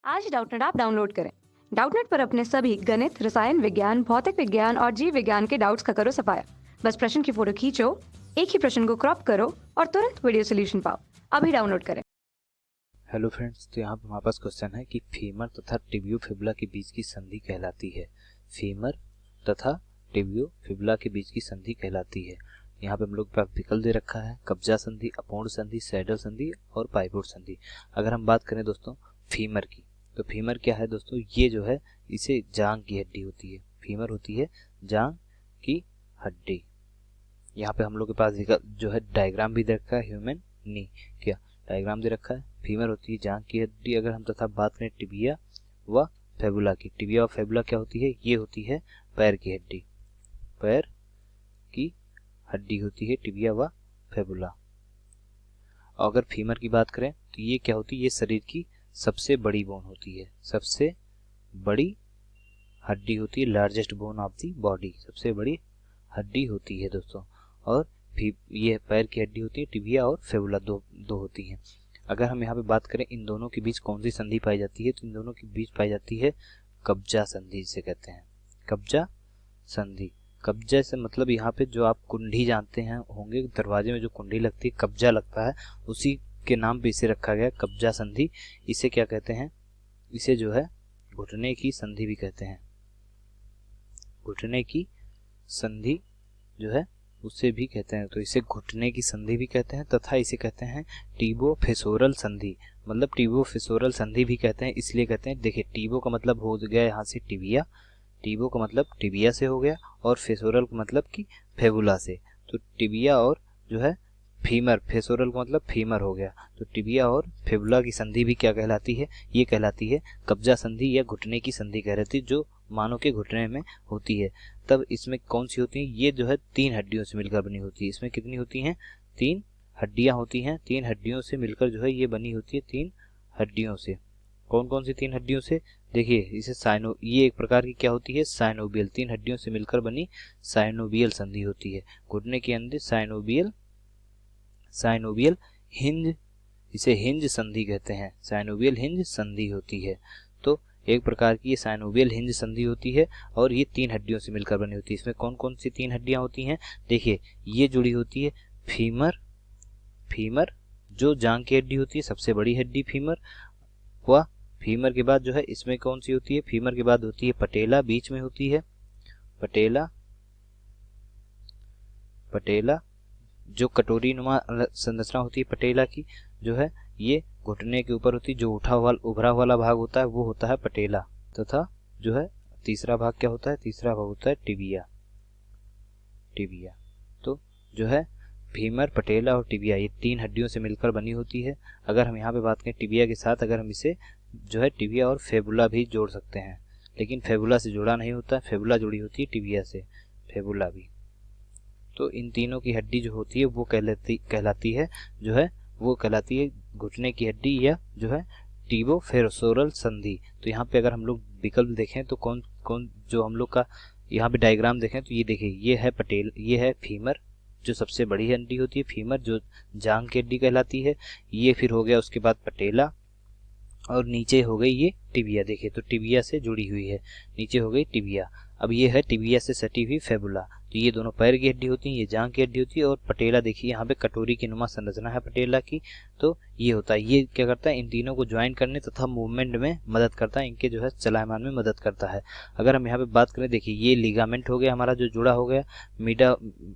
आज ही Doubtnut app download करें। Doubtnut पर अपने सभी गणित, रसायन विज्ञान, भौतिक विज्ञान और जीव विज्ञान के डाउट्स का करो सफाया। बस प्रश्न की फोटो खींचो, एक ही प्रश्न को क्रॉप करो और तुरंत वीडियो सोल्यूशन पाओ। अभी डाउनलोड करें। हेलो फ्रेंड्स, तो यहाँ पे हमारे पास क्वेश्चन है कि फीमर तथा टिबियो फिबुला के बीच की संधि कहलाती है। फीमर तथा टिबियो फिबुला के बीच की संधि कहलाती है। यहाँ पे हम लोग के पास विकल्प दे रखा है कब्जा संधि, अपूर्ण संधि, सैडल संधि और पाइवोट संधि। अगर हम बात करें दोस्तों फीमर की, तो फीमर क्या है दोस्तों, ये जो है इसे जांग की हड्डी होती है। फीमर होती है जांग की हड्डी। यहाँ पे हम लोग के पास जो है डायग्राम भी दे रखा है ह्यूमन नी, क्या डायग्राम दे रखा है। फीमर होती है जांग की हड्डी। अगर हम तथा बात करें टिबिया व फेबुला की, टिबिया व फेबुला क्या होती है, ये होती है पैर की हड्डी। पैर की हड्डी होती है टिबिया व फेबुला। और अगर फीमर की बात करें तो ये क्या होती है, ये शरीर की सबसे बड़ी बोन होती है। सबसे बड़ी हड्डी होती है, largest bone of the body, सबसे बड़ी हड्डी होती है दोस्तों। और ये पैर की हड्डी होती है टिबिया और फेबुला, दो होती हैं। अगर हम यहाँ पे बात करें इन दोनों के बीच कौन सी संधि पाई जाती है, तो इन दोनों के बीच पाई जाती है कब्जा संधि, जिसे कहते हैं कब्जा संधि। कब्जा से मतलब यहाँ पे जो आप कुंडी जानते हैं होंगे, दरवाजे में जो कुंडी लगती है, कब्जा लगता है, उसी के नाम पे इसे रखा गया कब्जा संधि। इसे क्या कहते हैं, इसे जो है घुटने की संधि भी कहते हैं। घुटने की संधि जो है उसे भी कहते हैं, तो इसे घुटने की संधि भी कहते हैं तथा इसे कहते हैं टिबो-फेसोरल संधि। मतलब टिबो-फेसोरल संधि भी कहते हैं, इसलिए कहते हैं, देखिए टिबो का मतलब हो गया यहाँ से टिबिया, टिबो का मतलब टिबिया से हो गया, और फेसोरल का मतलब कि फेबुला से। तो टिबिया और जो है फीमर, फेसोरल का मतलब फीमर हो गया। तो टिबिया और फेबुला की संधि भी क्या कहलाती है, ये कहलाती है कब्जा संधि या घुटने की संधि कहलाती है, जो मानव के घुटने में होती है। तब इसमें कौन सी होती है, ये जो है 3 हड्डियों से मिलकर बनी होती है। इसमें कितनी होती हैं, 3 हड्डियां होती हैं। 3 हड्डियों से मिलकर जो है ये बनी होती है, 3 हड्डियों से। कौन कौन सी 3 हड्डियों से, देखिए इसे ये एक प्रकार की क्या होती है, साइनोवियल, 3 हड्डियों से मिलकर बनी साइनोवियल संधि होती है। घुटने के अंदर साइनोवियल हिंज, इसे हिंज संधि कहते हैं, साइनोवियल हिंज संधि होती है। तो एक प्रकार की ये साइनोवियल हिंज संधि होती है और ये 3 हड्डियों से मिलकर बनी होती है। इसमें कौन कौन सी 3 हड्डियां होती हैं, देखिए ये जुड़ी होती है फीमर जो जांग की हड्डी होती है, सबसे बड़ी हड्डी फीमर। व फीमर के बाद जो है इसमें कौन सी होती है, फीमर के बाद होती है पटेला, बीच में होती है पटेला जो कटोरी नुमा संरचना होती है पटेला की, जो है ये घुटने के ऊपर होती है। जो उभरा वाला भाग होता है वो होता है पटेला, तथा जो है तीसरा भाग क्या होता है, तीसरा भाग होता है टिबिया। तो जो है फीमर, पटेला और टिबिया, ये 3 हड्डियों से मिलकर बनी होती है। अगर हम यहाँ पे बात करें टिबिया के साथ, अगर हम इसे जो है टिबिया और फेबुला भी जोड़ सकते हैं, लेकिन फेबुला से जोड़ा नहीं होता, फेबुला जुड़ी होती है टिबिया से, फेबुला भी। तो इन तीनों की हड्डी जो होती है वो कहलाती है जो है वो कहलाती है घुटने की हड्डी या जो है टिबो-फेसोरल संधि। तो यहाँ पे अगर हम लोग विकल्प देखें तो कौन कौन जो हम लोग का यहाँ पे डायग्राम देखें तो ये देखिए, ये है फीमर जो सबसे बड़ी हड्डी होती है, फीमर जो जांग की हड्डी कहलाती है। ये फिर हो गया उसके बाद पटेला, और नीचे हो गई ये टिबिया। देखिए तो टिबिया से जुड़ी हुई है, नीचे हो गई टिबिया। अब ये है टिबिया से सटी हुई फेबुला। तो ये दोनों पैर की हड्डी होती है, ये जांग की हड्डी होती है। और पटेला देखिए यहाँ पे कटोरी की नुमा संरचना है पटेला की, तो ये होता है, ये क्या करता है, इन तीनों को ज्वाइन करने तथा मूवमेंट में मदद करता है, इनके जो है चलायमान में मदद करता है। अगर हम यहाँ पे बात करें, देखिए ये लिगामेंट हो गया हमारा जो जुड़ा हो गया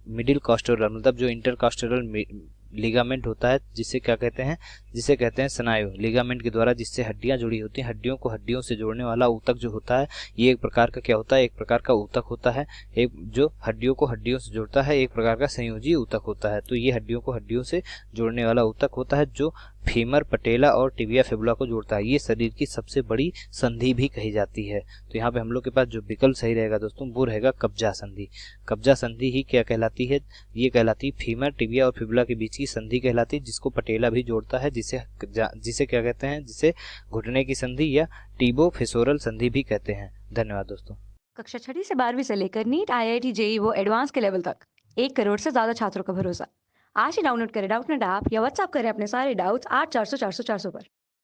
मिडिल कॉस्टोरल, मतलब जो इंटरकॉस्टोरल लिगामेंट होता है, जिसे क्या कहते हैं स्नायु, लिगामेंट के द्वारा जिससे हड्डियां जुड़ी होती हैं। हड्डियों को हड्डियों से जोड़ने वाला ऊतक जो होता है, ये एक प्रकार का क्या होता है, एक प्रकार का ऊतक होता है। एक जो हड्डियों को हड्डियों से जोड़ता है, एक प्रकार का संयोजी ऊतक होता है। तो ये हड्डियों को हड्डियों से जोड़ने वाला ऊतक होता है जो फीमर, पटेला और टिबिया फेबुला को जोड़ता है। ये शरीर की सबसे बड़ी संधि भी कही जाती है। तो यहाँ पे हम लोग के पास जो विकल्प सही रहेगा दोस्तों वो रहेगा कब्जा संधि। कब्जा संधि ही क्या कहलाती है, ये कहलाती है फीमर, टिबिया और फेबुला के बीच की संधि कहलाती है, जिसको पटेला भी जोड़ता है, जिसे क्या कहते हैं, जिसे घुटने की संधि या टिबो-फेसोरल संधि भी कहते हैं। धन्यवाद दोस्तों। कक्षा 6 से 12वीं से लेकर नीट, IIT, JEE वो एडवांस के लेवल तक 1 करोड़ से ज्यादा छात्रों का भरोसा। आज ही डाउनलोड करें डाउटनेट ऐप या व्हाट्सएप करें अपने सारे डाउट्स 8400 400 400 पर।